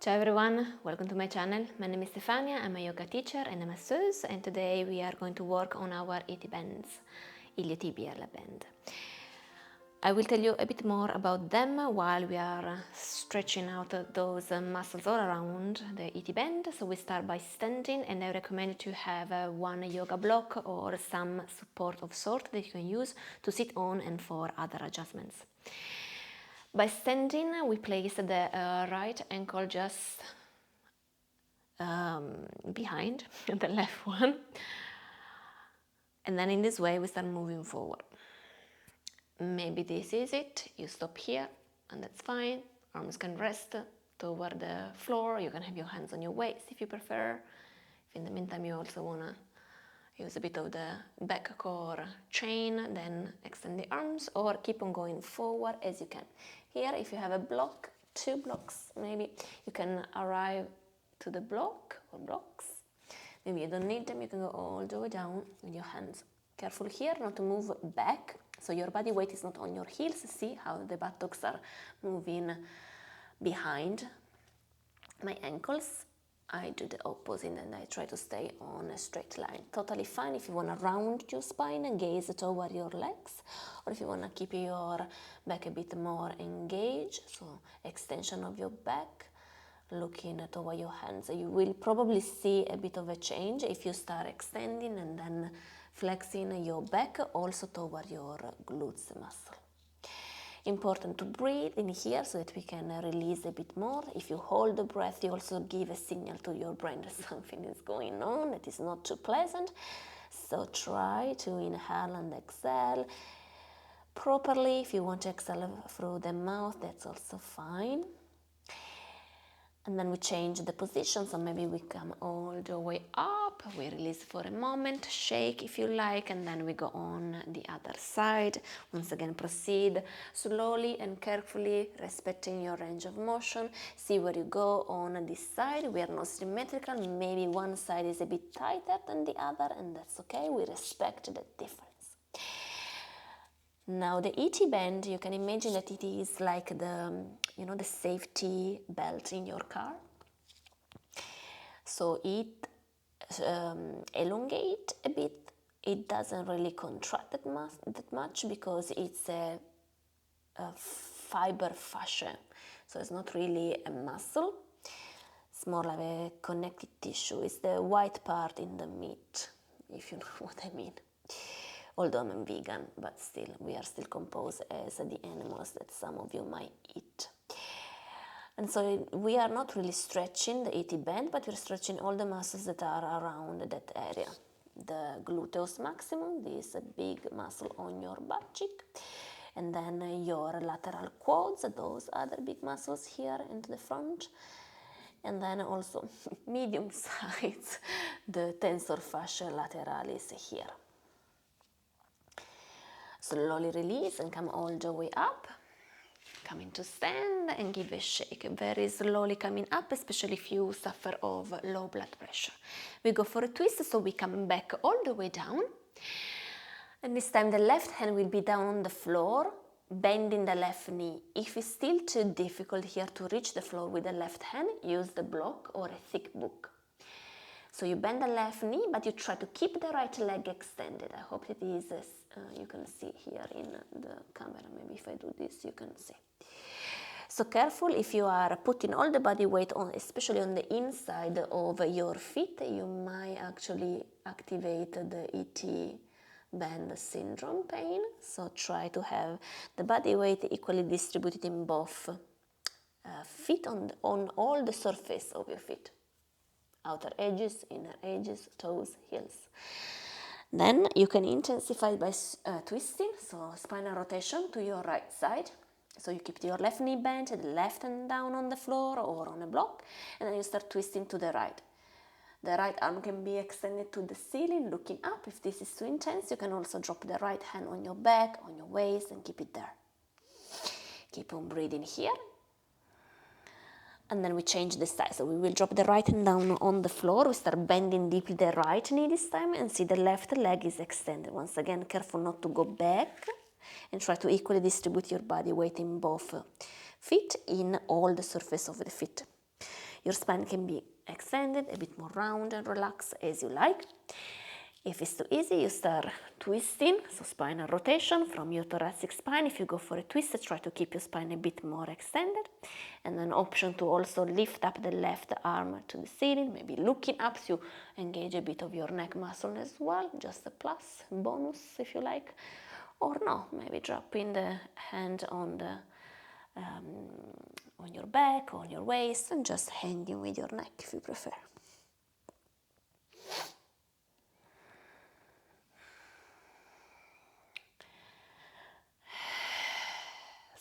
Ciao everyone, welcome to my channel. My name is Stefania, I'm a yoga teacher and a masseuse, and today we are going to work on our IT bends, iliotibial bend. I will tell you a bit more about them while we are stretching out those muscles all around the IT bend. So we start by standing, and I recommend to have one yoga block or some support of sort that you can use to sit on and for other adjustments. By standing, we place the right ankle just behind the left one, and then in this way we start moving forward. Maybe this is it, you stop here and that's fine. Arms can rest toward the floor, you can have your hands on your waist if you prefer. If in the meantime you also want to use a bit of the back core chain, then extend the arms or keep on going forward as you can. Here, if you have a block, 2 blocks maybe, you can arrive to the block or blocks. Maybe you don't need them, you can go all the way down with your hands. Careful here not to move back, so your body weight is not on your heels. See how the buttocks are moving behind my ankles. I do the opposite and I try to stay on a straight line. Totally fine if you want to round your spine and gaze toward your legs, or if you want to keep your back a bit more engaged, so extension of your back, looking toward your hands. You will probably see a bit of a change if you start extending and then flexing your back also toward your glutes muscle. Important to breathe in here so that we can release a bit more. If you hold the breath, you also give a signal to your brain that something is going on that is not too pleasant. So try to inhale and exhale properly. If you want to exhale through the mouth, that's also fine. And then we change the position, so maybe we come all the way up, we release for a moment, shake if you like, and then we go on the other side. Once again, proceed slowly and carefully, respecting your range of motion. See where you go on this side. We are not symmetrical, maybe one side is a bit tighter than the other, and that's okay, we respect the difference. Now the ET band, you can imagine that it is like the safety belt in your car. So it elongates a bit. It doesn't really contract that much because it's a fiber fasciae. So it's not really a muscle. It's more like a connective tissue. It's the white part in the meat, if you know what I mean. Although I'm vegan, but still, we are still composed as the animals that some of you might eat. And so we are not really stretching the ET band, but we're stretching all the muscles that are around that area. The gluteus maximus, this big muscle on your butt cheek, and then your lateral quads, those other big muscles here into the front, and then also medium size, the tensor fasciae lateralis here. Slowly release and come all the way up. Come into stand and give a shake. Very slowly coming up, especially if you suffer of low blood pressure. We go for a twist, so we come back all the way down. And this time the left hand will be down on the floor, bending the left knee. If it's still too difficult here to reach the floor with the left hand, use the block or a thick book. So you bend the left knee, but you try to keep the right leg extended. I hope it is, you can see here in the camera. Maybe if I do this, you can see. So careful if you are putting all the body weight on, especially on the inside of your feet, you might actually activate the ET band syndrome pain. So try to have the body weight equally distributed in both feet, on all the surface of your feet. Outer edges, inner edges, toes, heels. Then you can intensify by twisting, so spinal rotation to your right side. So you keep your left knee bent, the left hand down on the floor or on a block, and then you start twisting to the right. The right arm can be extended to the ceiling, looking up. If this is too intense, you can also drop the right hand on your back, on your waist, and keep it there. Keep on breathing here. And then we change the style. So we will drop the right hand down on the floor. We start bending deeply the right knee this time, and see the left leg is extended. Once again, careful not to go back, and try to equally distribute your body weight in both feet, in all the surface of the feet. Your spine can be extended, a bit more round and relaxed as you like. If it's too easy, you start twisting, so spinal rotation from your thoracic spine. If you go for a twist, try to keep your spine a bit more extended. And an option to also lift up the left arm to the ceiling, maybe looking up, so you engage a bit of your neck muscle as well, just a plus, bonus if you like. Or no, maybe dropping the hand on your back, on your waist, and just hanging with your neck if you prefer.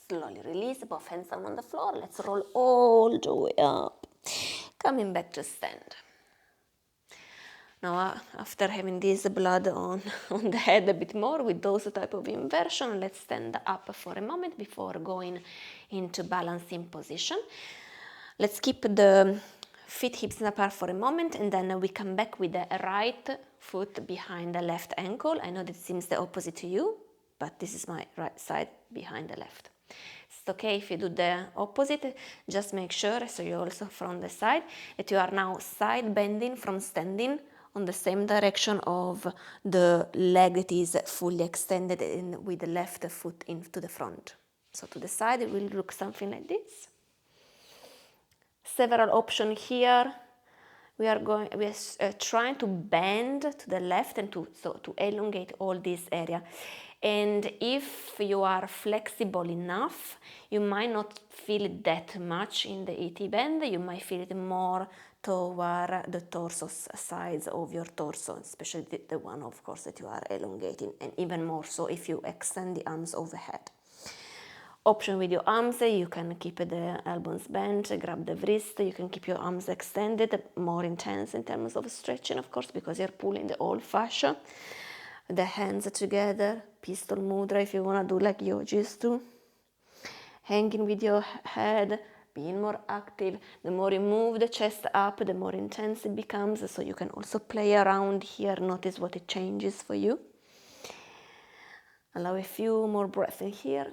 Slowly release, both hands down on the floor. Let's roll all the way up. Coming back to stand. Now, after having this blood on the head a bit more with those type of inversion, let's stand up for a moment before going into balancing position. Let's keep the feet hips apart for a moment, and then we come back with the right foot behind the left ankle. I know that seems the opposite to you, but this is my right side behind the left. It's okay if you do the opposite, just make sure, so you also from the side, that you are now side bending from standing on the same direction of the leg that is fully extended with the left foot into the front. So to the side it will look something like this. Several options here. We are trying to bend to the left and to elongate all this area. And if you are flexible enough, you might not feel it that much in the ET bend. You might feel it more toward the torso sides of your torso, especially the one, of course, that you are elongating, and even more so if you extend the arms overhead. Option with your arms, you can keep the elbows bent, grab the wrist, you can keep your arms extended, more intense in terms of stretching, of course, because you're pulling the whole fascia. The hands together, pistol mudra if you want to do like yogis do. Hanging with your head, being more active. The more you move the chest up, the more intense it becomes, so you can also play around here, notice what it changes for you. Allow a few more breaths in here.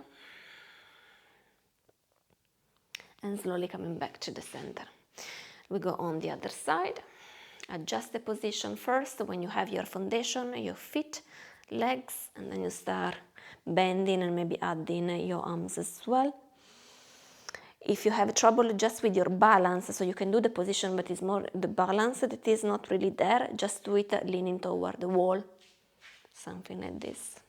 And slowly coming back to the center. We go on the other side. Adjust the position first when you have your foundation, your feet, legs, and then you start bending and maybe adding your arms as well. If you have trouble just with your balance, so you can do the position, but it's more the balance that is not really there, just do it leaning toward the wall, something like this.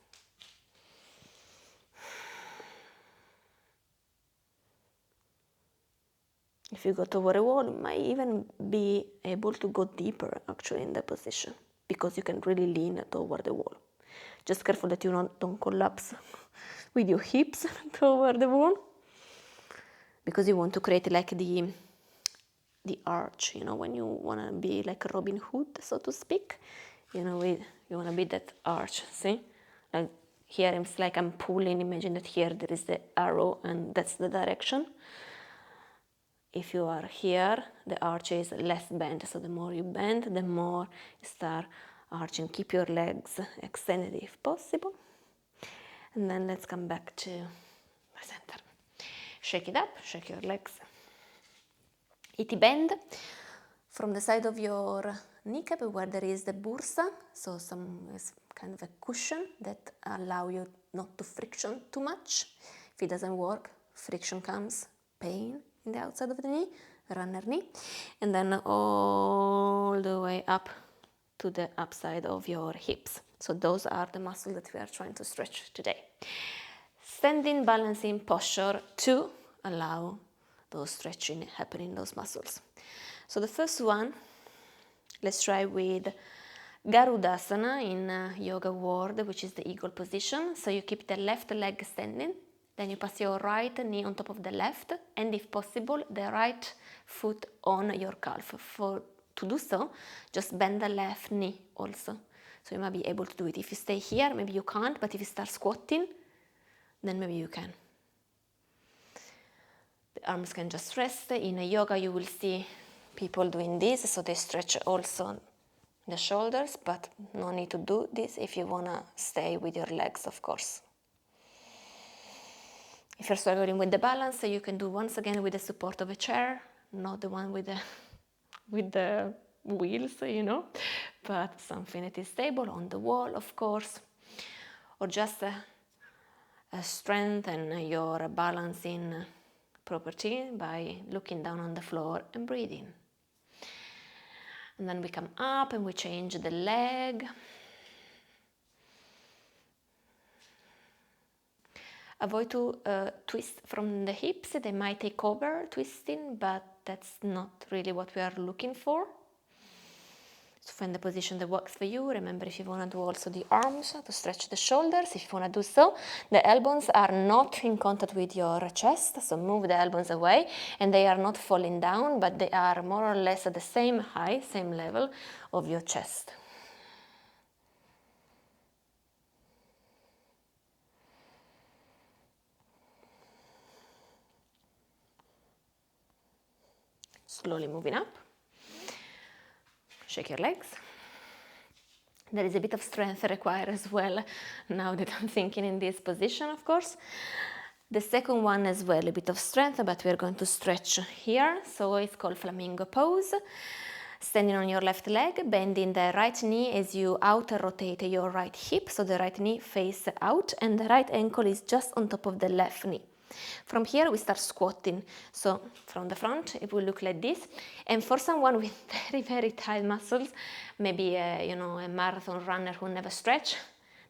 If you go toward a wall, you might even be able to go deeper actually in the position, because you can really lean toward the wall. Just careful that you don't collapse with your hips toward the wall, because you want to create like the arch, you know, when you want to be like Robin Hood, so to speak, you know, you want to be that arch, see? Like here it's like I'm pulling, imagine that here there is the arrow and that's the direction. If you are here, the arch is less bent, so the more you bend, the more you start arching. Keep your legs extended if possible. And then let's come back to the center. Shake it up, shake your legs. ET bend from the side of your kneecap where there is the bursa, so some kind of a cushion that allow you not to friction too much. If it doesn't work, friction comes, pain in the outside of the knee, runner knee, and then all the way up to the upside of your hips. So those are the muscles that we are trying to stretch today. Standing balancing posture to allow those stretching happening in those muscles. So the first one, let's try with Garudasana in yoga world, which is the eagle position. So you keep the left leg standing, then you pass your right knee on top of the left, and if possible, the right foot on your calf. To do so, just bend the left knee also. So you might be able to do it. If you stay here, maybe you can't, but if you start squatting, then maybe you can. The arms can just rest. In a yoga, you will see people doing this, so they stretch also the shoulders, but no need to do this if you want to stay with your legs, of course. If you're struggling with the balance, you can do once again with the support of a chair, not the one with the wheels, you know, but something that is stable on the wall, of course, or just strengthen your balancing property by looking down on the floor and breathing. And then we come up and we change the leg. Avoid to twist from the hips. They might take over twisting, but that's not really what we are looking for. So find the position that works for you. Remember, if you want to do also the arms to stretch the shoulders, if you want to do so, the elbows are not in contact with your chest, so move the elbows away, and they are not falling down, but they are more or less at the same height, same level of your chest. Slowly moving up. Shake your legs. There is a bit of strength required as well, now that I'm thinking in this position, of course. The second one as well, a bit of strength, but we're going to stretch here, so it's called flamingo pose. Standing on your left leg, bending the right knee as you outer rotate your right hip, so the right knee face out, and the right ankle is just on top of the left knee. From here we start squatting, so from the front it will look like this, and for someone with very tight muscles, maybe a marathon runner who never stretch,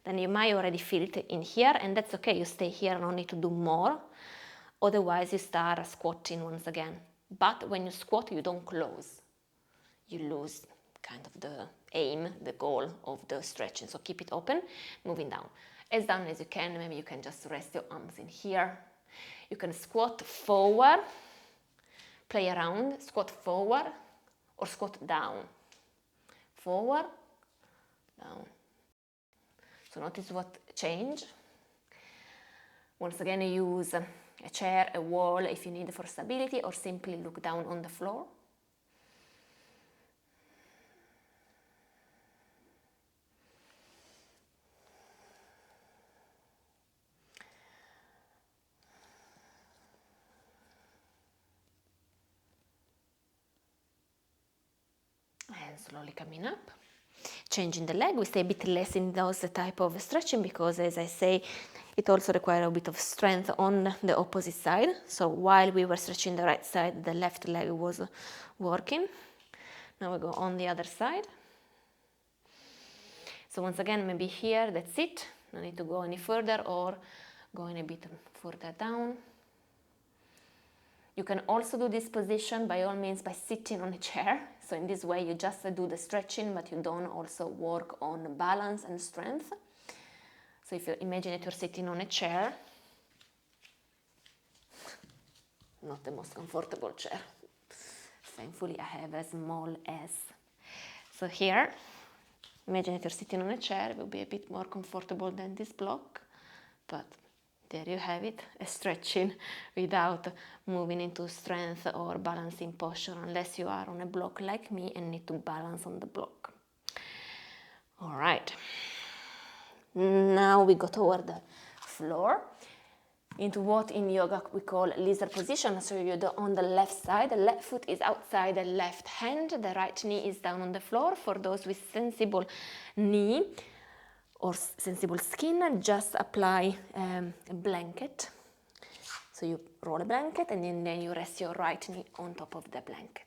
then you might already feel it in here, and that's okay, you stay here, no need to do more, otherwise you start squatting once again. But when you squat, you don't close, you lose kind of the aim, the goal of the stretching, so keep it open, moving down. As down as you can, maybe you can just rest your arms in here. You can squat forward, play around, squat forward or squat down. Forward, down. So notice what change. Once again, use a chair, a wall if you need for stability, or simply look down on the floor. And slowly coming up, changing the leg. We stay a bit less in those type of stretching because, as I say, it also requires a bit of strength on the opposite side. So while we were stretching the right side, the left leg was working. Now we go on the other side. So once again, maybe here, that's it. No need to go any further or going a bit further down. You can also do this position by all means by sitting on a chair. So in this way you just do the stretching, but you don't also work on balance and strength. So if you imagine that you're sitting on a chair, not the most comfortable chair. Thankfully I have a small S. So here, imagine that you're sitting on a chair, it will be a bit more comfortable than this block, but there you have it, a stretching without moving into strength or balancing posture, unless you are on a block like me and need to balance on the block. All right, now we go toward the floor, into what in yoga we call lizard position. So you're on the left side, the left foot is outside the left hand, the right knee is down on the floor. For those with sensible knee or sensible skin, just apply a blanket. So you roll a blanket and then you rest your right knee on top of the blanket.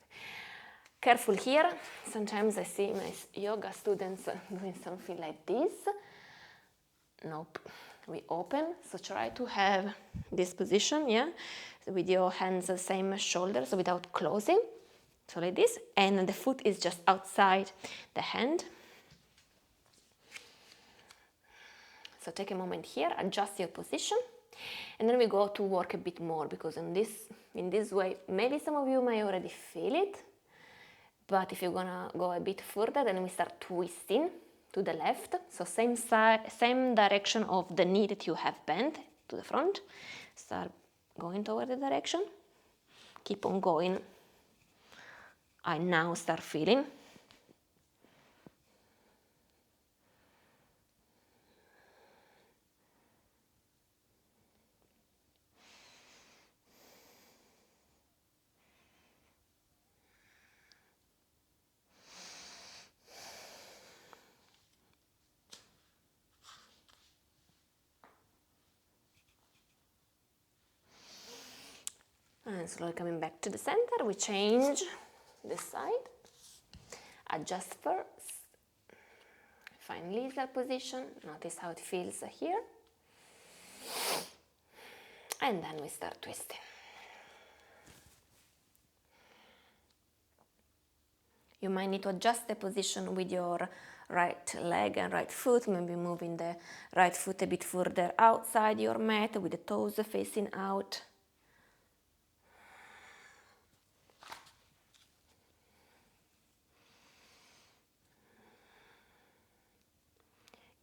Careful here, sometimes I see my yoga students doing something like this. Nope, we open, so try to have this position, yeah, with your hands the same shoulders without closing, so like this, and the foot is just outside the hand. So take a moment here, adjust your position, and then we go to work a bit more, because in this way, maybe some of you may already feel it, but if you're gonna go a bit further, then we start twisting to the left, so same side, same direction of the knee that you have bent to the front. Start going toward the direction, keep on going. I now start feeling. slowly coming back to the center, we change this side, adjust first, find lizard position, notice how it feels here, and then we start twisting. You might need to adjust the position with your right leg and right foot, maybe moving the right foot a bit further outside your mat with the toes facing out.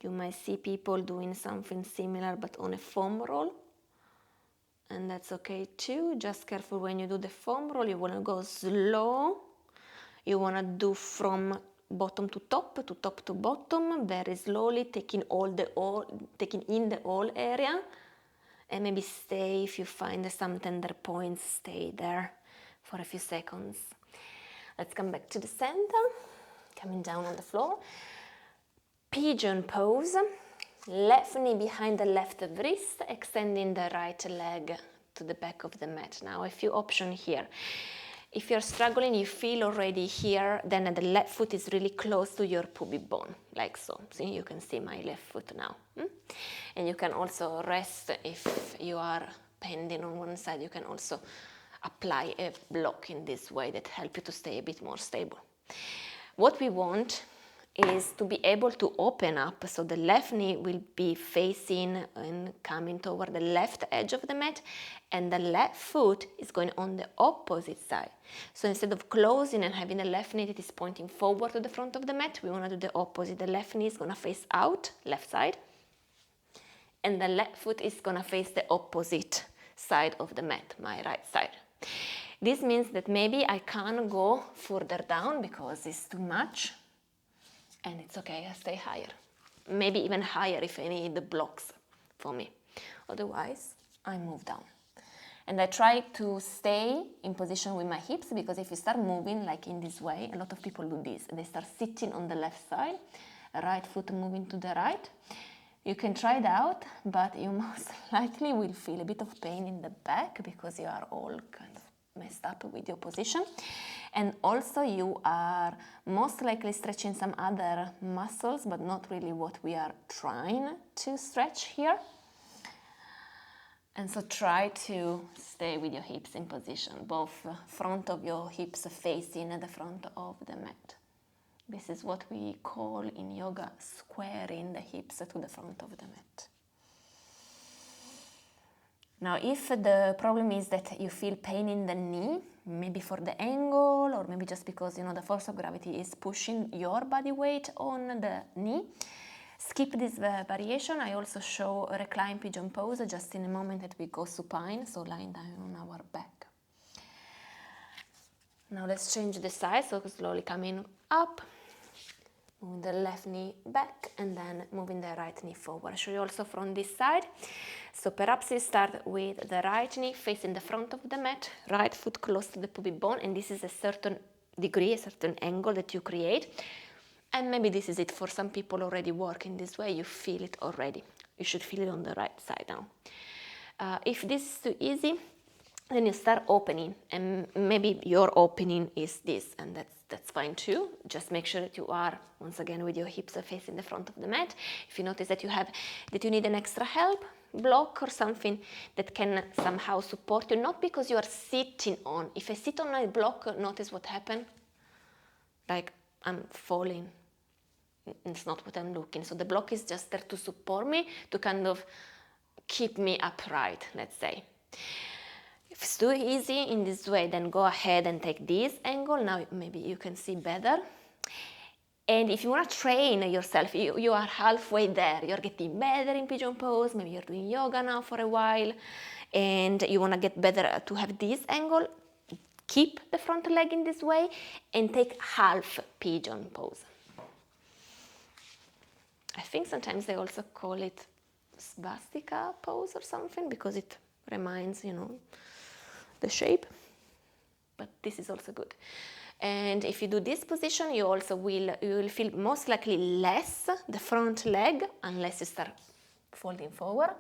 You might see people doing something similar but on a foam roll, and that's okay too. Just careful when you do the foam roll, you want to go slow. You want to do from bottom to top to bottom, very slowly, taking in the whole area, and maybe stay, if you find some tender points, stay there for a few seconds. Let's come back to the center, coming down on the floor. Pigeon pose, left knee behind the left wrist, extending the right leg to the back of the mat. Now a few options here. If you're struggling, you feel already here, then the left foot is really close to your pubic bone, like so. See, you can see my left foot now. And you can also rest if you are bending on one side. You can also apply a block in this way that helps you to stay a bit more stable. What we want is to be able to open up, so the left knee will be facing and coming toward the left edge of the mat, and the left foot is going on the opposite side. So instead of closing and having the left knee that is pointing forward to the front of the mat, we want to do the opposite. The left knee is going to face out, left side, and the left foot is going to face the opposite side of the mat, my right side. This means that maybe I can't go further down because it's too much, and it's okay, I stay higher. Maybe even higher if I need the blocks for me. Otherwise, I move down. And I try to stay in position with my hips, because if you start moving like in this way, a lot of people do this. They start sitting on the left side, right foot moving to the right. You can try it out, but you most likely will feel a bit of pain in the back because you are all kind of messed up with your position. And also you are most likely stretching some other muscles, but not really what we are trying to stretch here. And so try to stay with your hips in position, both front of your hips facing the front of the mat. This is what we call in yoga squaring the hips to the front of the mat. Now, if the problem is that you feel pain in the knee, maybe for the angle, or maybe just because, the force of gravity is pushing your body weight on the knee, skip this variation. I also show a recline pigeon pose just in a moment that we go supine, so lying down on our back. Now let's change the side, so slowly coming up, moving the left knee back, and then moving the right knee forward. I'll show you also from this side. So perhaps you start with the right knee facing the front of the mat, right foot close to the pubic bone, and this is a certain degree, a certain angle that you create. And maybe this is it. For some people already working this way, you feel it already. You should feel it on the right side now. If this is too easy, then you start opening, and maybe your opening is this, and that's fine too. Just make sure that you are, once again, with your hips facing the front of the mat. If you notice that you need an extra help, block or something that can somehow support you, not because you are sitting on. If I sit on a block, notice what happened. Like I'm falling. It's not what I'm looking. So the block is just there to support me, to kind of keep me upright, let's say. If it's too easy in this way, then go ahead and take this angle. Now maybe you can see better. And if you want to train yourself, you are halfway there. You're getting better in pigeon pose. Maybe you're doing yoga now for a while, and you want to get better to have this angle. Keep the front leg in this way and take half pigeon pose. I think sometimes they also call it swastika pose or something, because it reminds, the shape. But this is also good. And if you do this position, you will feel most likely less the front leg, unless you start folding forward.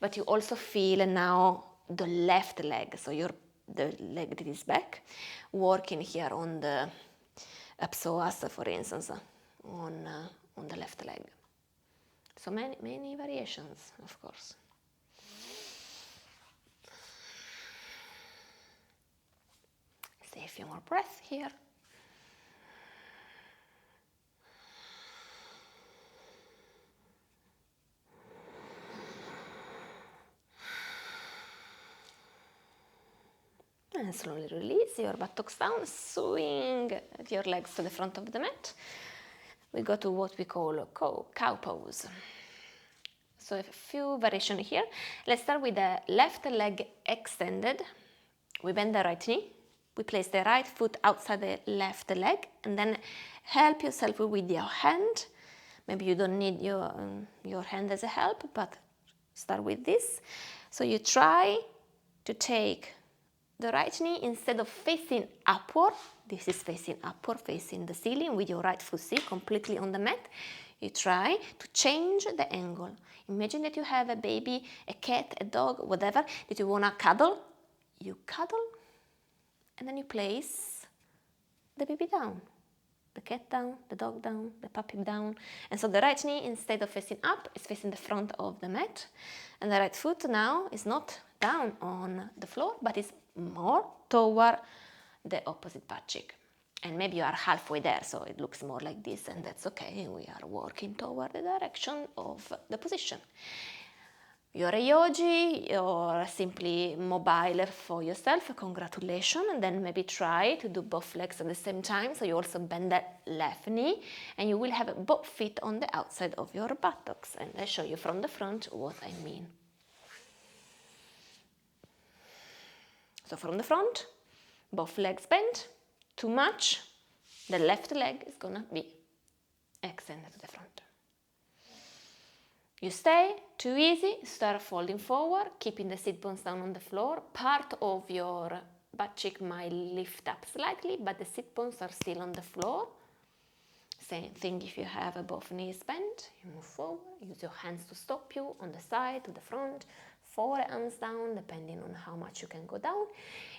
But you also feel now the left leg. So your the leg that is back, working here on the psoas, for instance, on the left leg. So many variations, of course. Stay a few more breaths here. And slowly release your buttocks down, swing your legs to the front of the mat. We go to what we call a cow pose. So a few variations here. Let's start with the left leg extended. We bend the right knee. We place the right foot outside the left leg and then help yourself with your hand. Maybe you don't need your hand as a help, but start with this. So you try to take the right knee, instead of facing upward, this is facing upward, facing the ceiling with your right foot completely on the mat. You try to change the angle. Imagine that you have a baby, a cat, a dog, whatever, that you want to cuddle. You cuddle, and then you place the baby down. The cat down, the dog down, the puppy down. And so the right knee, instead of facing up, is facing the front of the mat. And the right foot now is not down on the floor, but is more toward the opposite butt cheek. And maybe you are halfway there, so it looks more like this, and that's okay. We are working toward the direction of the position. You're a yogi or simply mobile for yourself, congratulations. And then maybe try to do both legs at the same time, so you also bend the left knee and you will have both feet on the outside of your buttocks. And I show you from the front what I mean. So from the front, both legs bent. Too much, the left leg is gonna be extended to the front. You stay, too easy, start folding forward, keeping the sit bones down on the floor. Part of your butt cheek might lift up slightly, but the sit bones are still on the floor. Same thing if you have both knees bent, you move forward, use your hands to stop you on the side, to the front, forearms down, depending on how much you can go down.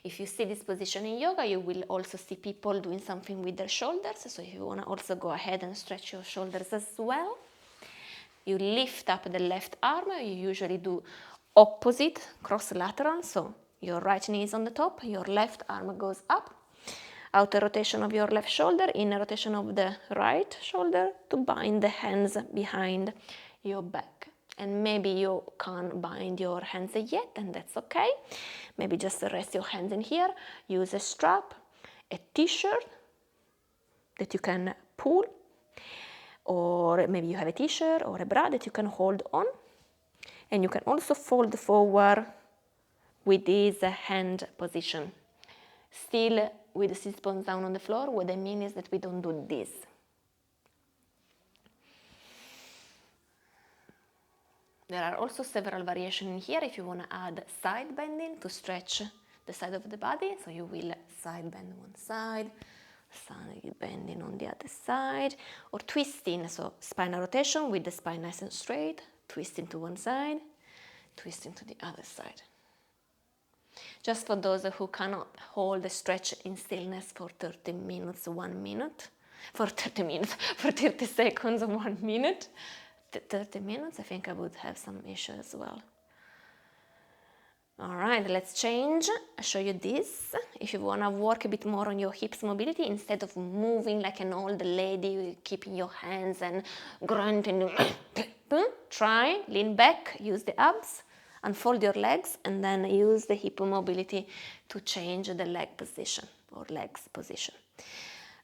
If you see this position in yoga, you will also see people doing something with their shoulders. So if you want to also go ahead and stretch your shoulders as well. You lift up the left arm, you usually do opposite, cross lateral, so your right knee is on the top, your left arm goes up, outer rotation of your left shoulder, inner rotation of the right shoulder to bind the hands behind your back. And maybe you can't bind your hands yet, and that's okay. Maybe just rest your hands in here, use a strap, a t-shirt that you can pull, or maybe you have a t-shirt or a bra that you can hold on. And you can also fold forward with this hand position. Still with the sit bones down on the floor, what I mean is that we don't do this. There are also several variations in here if you want to add side bending to stretch the side of the body. So you will side bend one side, side bending on the other side, or twisting, so spinal rotation with the spine nice and straight, twisting to one side, twisting to the other side. Just for those who cannot hold the stretch in stillness for 30 minutes, 1 minute, for 30 minutes, for 30 seconds, 1 minute, 30 minutes, I think I would have some issue as well. All right, let's change. I'll show you this. If you want to work a bit more on your hips mobility, instead of moving like an old lady, keeping your hands and grunting, try, lean back, use the abs, unfold your legs, and then use the hip mobility to change the leg position or legs position.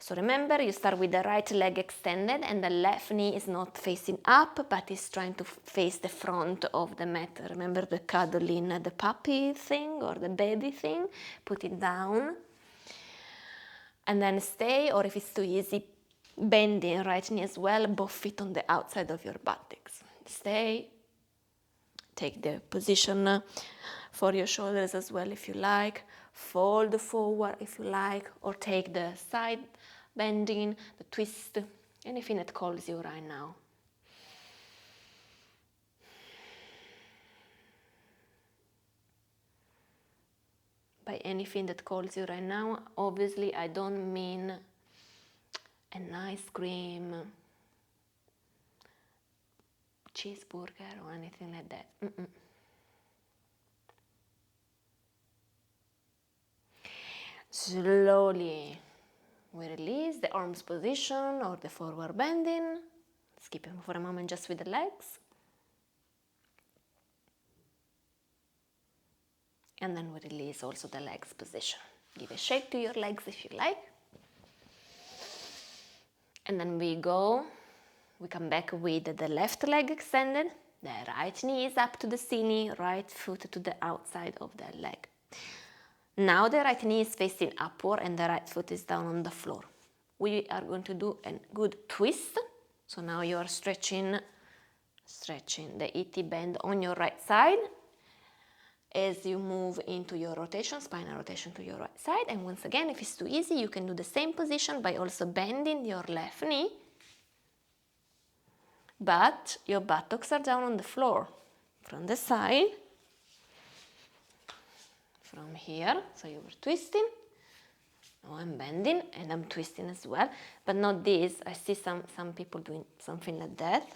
So remember, you start with the right leg extended and the left knee is not facing up, but is trying to face the front of the mat. Remember the cuddling, the puppy thing or the baby thing? Put it down. And then stay, or if it's too easy, bending right knee as well, both feet on the outside of your buttocks. Stay. Take the position for your shoulders as well if you like. Fold forward if you like, or take the side bending, the twist, anything that calls you right now. by anything that calls you right now. Obviously, I don't mean an ice cream, cheeseburger or anything like that. Slowly we release the arms position or the forward bending. Let's keep it for a moment just with the legs. And then we release also the legs position. Give a shake to your legs if you like. And then we come back with the left leg extended. The right knee is up to the ceiling, right foot to the outside of the leg. Now the right knee is facing upward and the right foot is down on the floor. We are going to do a good twist. So now you are stretching the ET band on your right side as you move into your rotation, spinal rotation to your right side. And once again, if it's too easy, you can do the same position by also bending your left knee, but your buttocks are down on the floor. From the side, from here, so you were twisting. Now I'm bending and I'm twisting as well, but not this. I see some people doing something like that.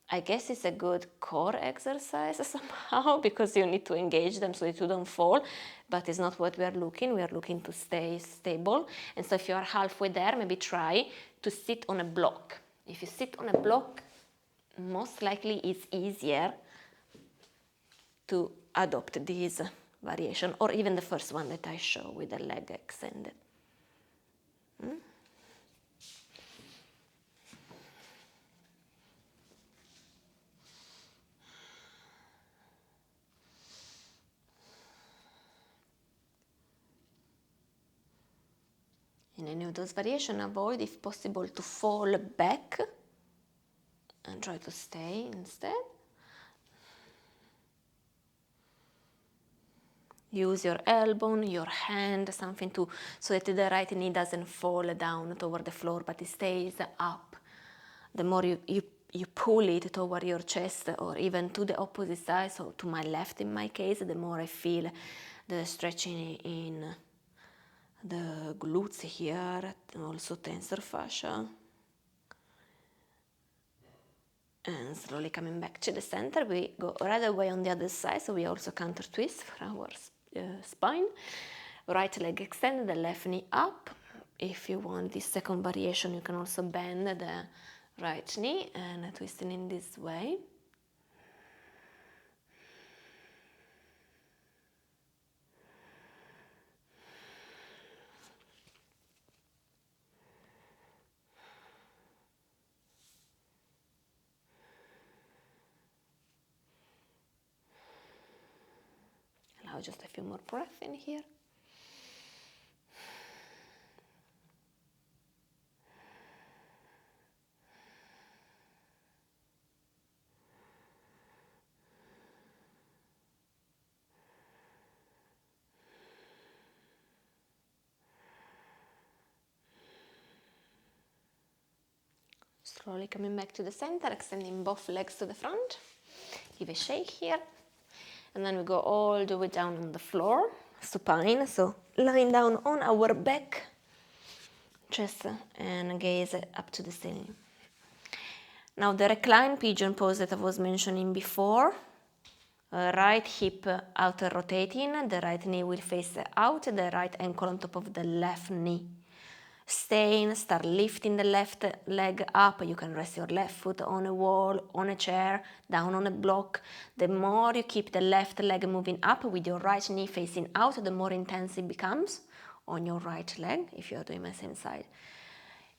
I guess it's a good core exercise somehow because you need to engage them so that you don't fall, but it's not what we are looking. We are looking to stay stable. And so if you are halfway there, maybe try to sit on a block. If you sit on a block, most likely it's easier to adopt this variation, or even the first one that I show with the leg extended. In any of those variations, avoid, if possible, to fall back and try to stay instead. Use your elbow, your hand, something so that the right knee doesn't fall down toward the floor, but it stays up. The more you pull it toward your chest or even to the opposite side, so to my left in my case, the more I feel the stretching in the glutes here, also tensor fascia. And slowly coming back to the center, we go right away on the other side, so we also counter twist for our spine. Right leg extended, the left knee up. If you want this second variation, you can also bend the right knee and twisting in this way. Allow just a few more breaths in here. Slowly coming back to the center, extending both legs to the front. Give a shake here. And then we go all the way down on the floor, supine, so lying down on our back, chest and gaze up to the ceiling. Now the reclined pigeon pose that I was mentioning before, right hip outer rotating, the right knee will face out, the right ankle on top of the left knee. Start lifting the left leg up. You can rest your left foot on a wall, on a chair, down on a block. The more you keep the left leg moving up with your right knee facing out, the more intense it becomes on your right leg, if you are doing the same side.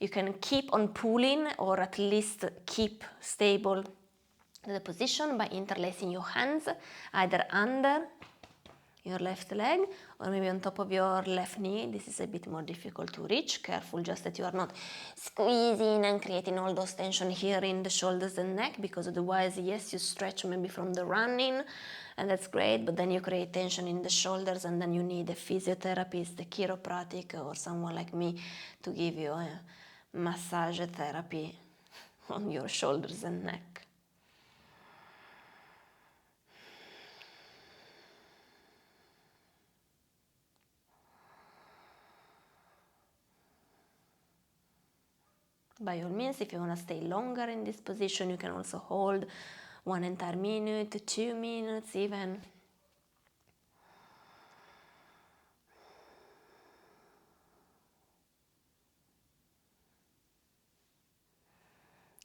You can keep on pulling or at least keep stable the position by interlacing your hands either under your left leg or maybe on top of your left knee. This is a bit more difficult to reach. Careful just that you are not squeezing and creating all those tension here in the shoulders and neck, because otherwise, yes, you stretch maybe from the running and that's great, but then you create tension in the shoulders and then you need a physiotherapist, a chiropractic or someone like me to give you a massage therapy on your shoulders and neck. By all means, if you want to stay longer in this position, you can also hold 1 entire minute, 2 minutes even.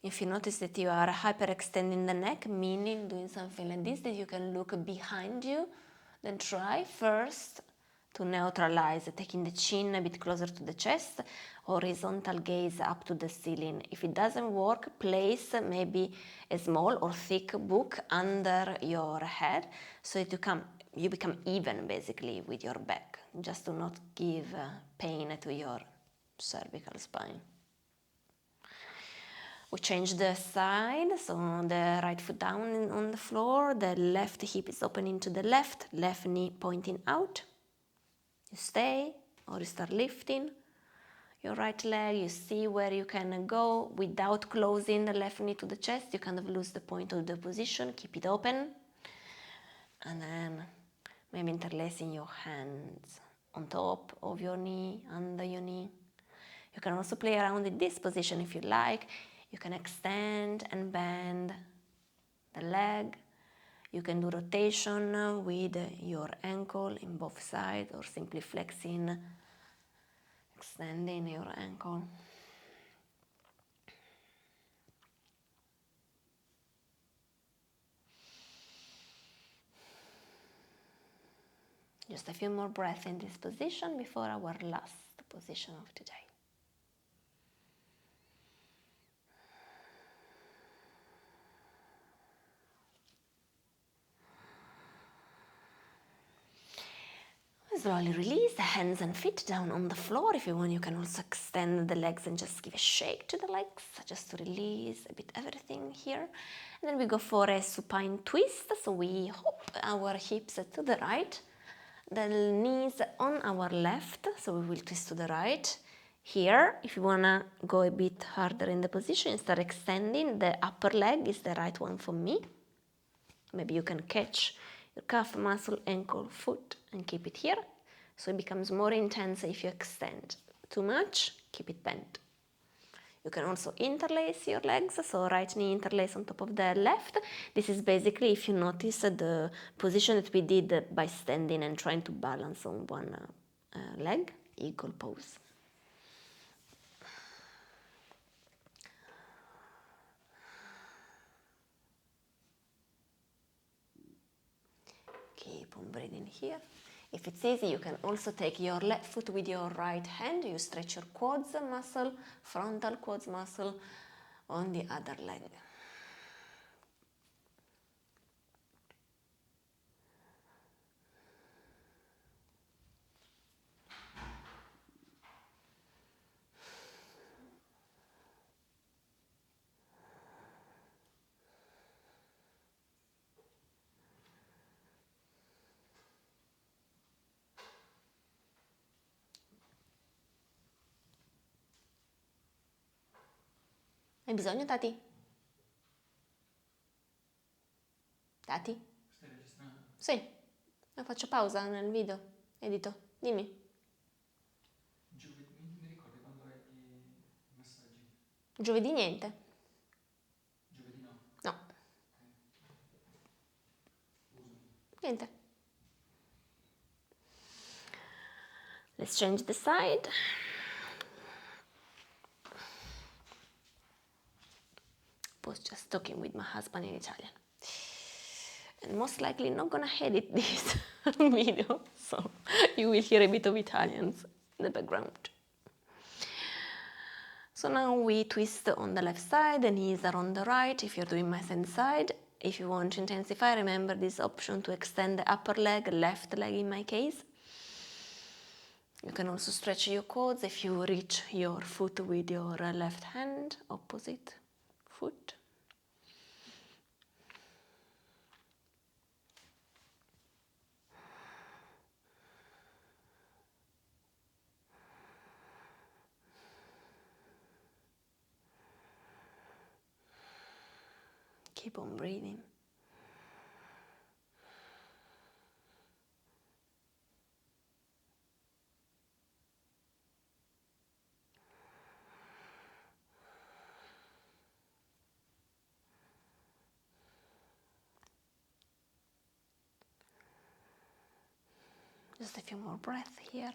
If you notice that you are hyperextending the neck, meaning doing something like this, that you can look behind you, then try first to neutralize, taking the chin a bit closer to the chest, horizontal gaze up to the ceiling. If it doesn't work, place maybe a small or thick book under your head so that you become even basically with your back, just to not give pain to your cervical spine. We change the side, so the right foot down on the floor, the left hip is opening to the left knee pointing out. You stay or you start lifting your right leg, you see where you can go without closing the left knee to the chest. You kind of lose the point of the position, keep it open, and then maybe interlacing your hands on top of your knee, under your knee. You can also play around in this position if you like. You can extend and bend the leg. You can do rotation with your ankle in both sides or simply flexing, extending your ankle. Just a few more breaths in this position before our last position of today. Slowly release the hands and feet down on the floor. If you want, you can also extend the legs and just give a shake to the legs, just to release a bit everything here. And then we go for a supine twist. So we hop our hips to the right, the knees on our left, so we will twist to the right. Here, if you want to go a bit harder in the position, start extending. The upper leg is the right one for me. Maybe you can catch your calf muscle, ankle, foot, and keep it here. So it becomes more intense if you extend. Too much, keep it bent. You can also interlace your legs, so right knee interlace on top of the left. This is basically, if you notice, the position that we did by standing and trying to balance on one leg, eagle pose. Keep on breathing here. If it's easy, you can also take your left foot with your right hand. You stretch your quads muscle, frontal quads muscle on the other leg. Hai bisogno, Tati? Tati? Stai registrando? Sì, faccio pausa nel video, edito, dimmi. Giovedì, mi ricordi quando hai i messaggi? Giovedì niente? Giovedì no? No, Ok. Scusami. niente. Let's change the side. Was just talking with my husband in Italian. And most likely not gonna edit this video, so you will hear a bit of Italians in the background. So now we twist on the left side, the knees are on the right if you're doing my side. If you want to intensify, remember this option to extend the upper leg, left leg in my case. You can also stretch your quads if you reach your foot with your left hand, opposite foot. Keep on breathing. Just a few more breaths here.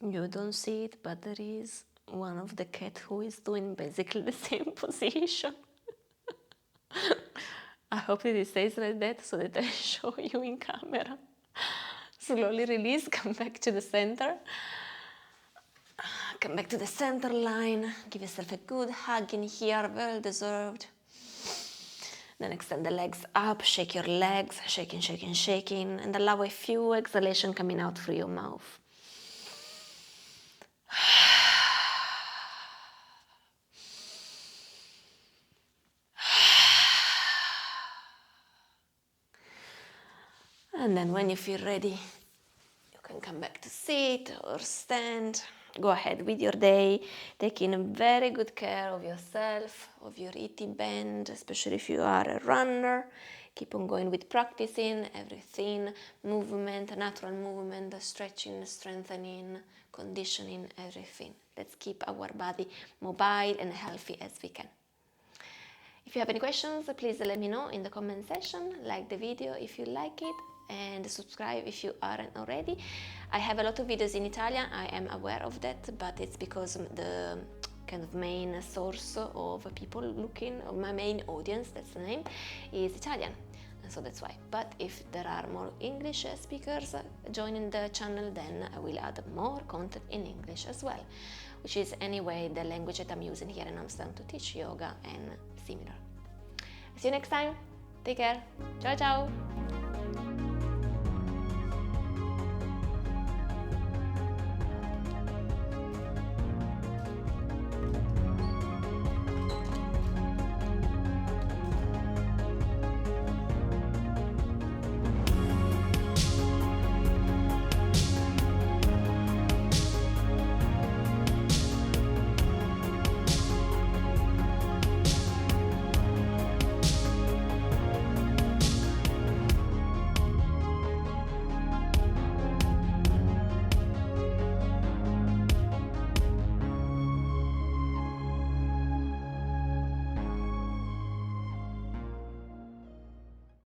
You don't see it, but there is one of the cat who is doing basically the same position. I hope that it stays like that so that I show you in camera. Slowly release, come back to the center. Come back to the center line. Give yourself a good hug in here, well deserved. Then extend the legs up, shake your legs, shaking, shaking, shaking, and allow a few exhalations coming out through your mouth. And then when you feel ready, you can come back to sit or stand. Go ahead with your day, taking very good care of yourself, of your IT band, especially if you are a runner. Keep on going with practicing everything, movement, natural movement, stretching, strengthening, conditioning, everything. Let's keep our body mobile and healthy as we can. If you have any questions, please let me know in the comment section. Like the video if you like it, and subscribe if you aren't already. I have a lot of videos in Italian, I am aware of that, but it's because the kind of main source of people looking, of my main audience, that's the name, is Italian. So that's why. But if there are more English speakers joining the channel, then I will add more content in English as well, which is anyway the language that I'm using here in Amsterdam to teach yoga and similar. See you next time. Take care. Ciao, ciao.